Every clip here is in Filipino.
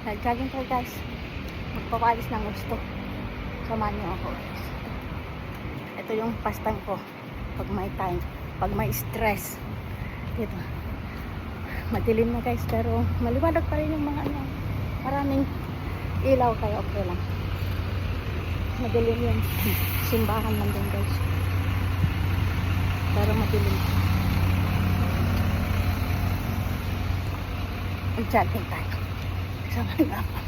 Nag-jogging tayo guys. Magpapalis ng gusto. Samahan niyo ako. Ito yung pastime ko. Pag may time. Pag may stress. Dito. Madilim na guys. Pero maliwanag pa rin yung mga ano. Maraming ilaw kaya okay lang. Madilim yung simbahan lang din guys. Pero madilim. Mag-jogging tayo. Samahan niyo ako.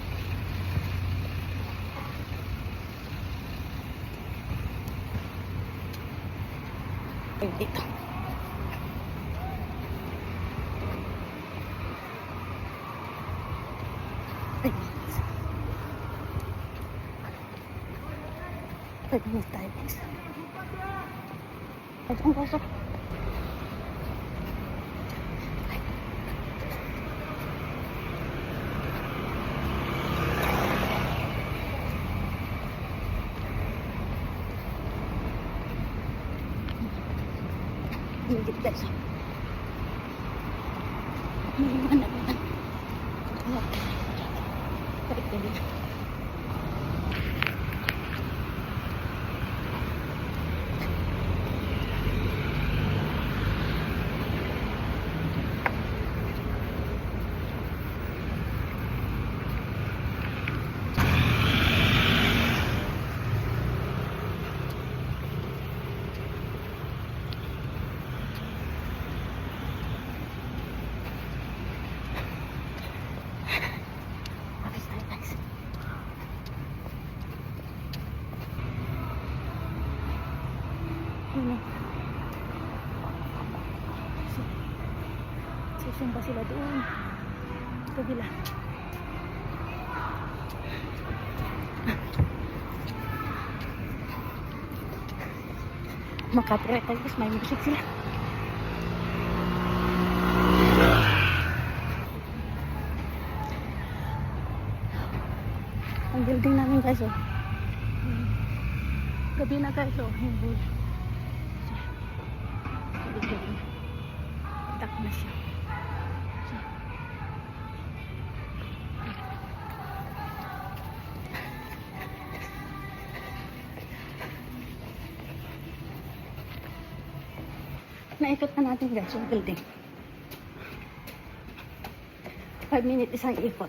Dito. Pwede na tayo guys. Pwede ang kaso. Higit guys. Maliwanag na. Balik na dito. Sumba sila doon kabila. Makapirate tayo guys, may music sila. Ang building namin guys oh. Gabi na guys oh. Tak na siya. Naikot na natin guys yung building. 5 minutes isang ikot.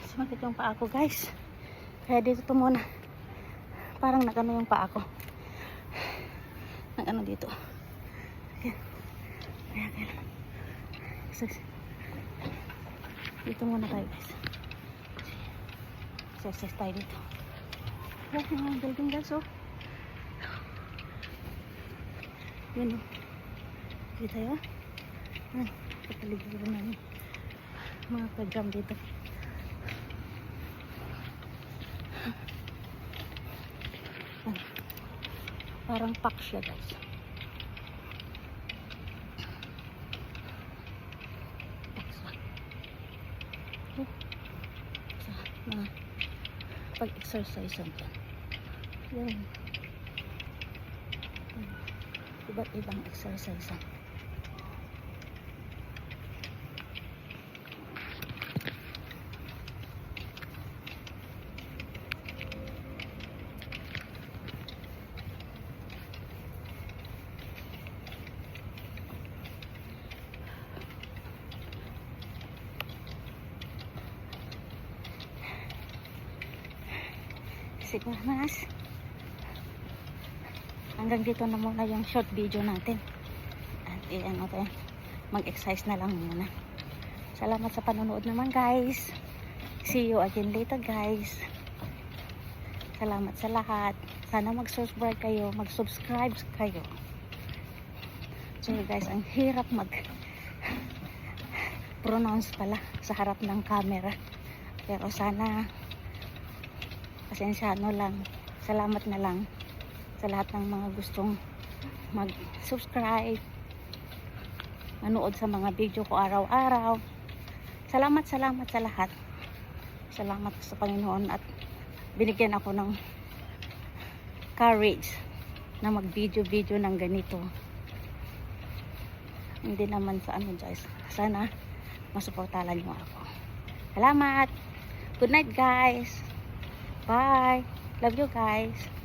Sumakit yung paa ko guys. Kaya dito to muna. Parang nagano yung paa ko. Nagano dito. Ayan. Ayan. Dito muna tayo guys. Exercise tayo dito. Ayan yung mga building guys oh. Yan oh. Dito tayo. Ayan. Kapaligiran namin. Mga program dito. Ayan. Parang pack siya guys. Mga pag-exercise ang dyan. Yan. Iba't ibang exercise ang. Mas hanggang dito na muna yung short video natin at ano tayo, mag-exercise na lang muna. Salamat sa panonood naman guys. See you again later guys. Salamat sa lahat. Sana mag-subscribe kayo. So guys, ang hirap pronounce pala sa harap ng camera, pero sana pasensyano lang. Salamat na lang sa lahat ng mga gustong mag-subscribe, manood sa mga video ko araw-araw. Salamat sa lahat. Salamat sa Panginoon at binigyan ako ng courage na mag-video ng ganito. Hindi naman sa ano guys. Sana masuportahan nyo ako. Salamat. Good night guys. Bye. Love you guys.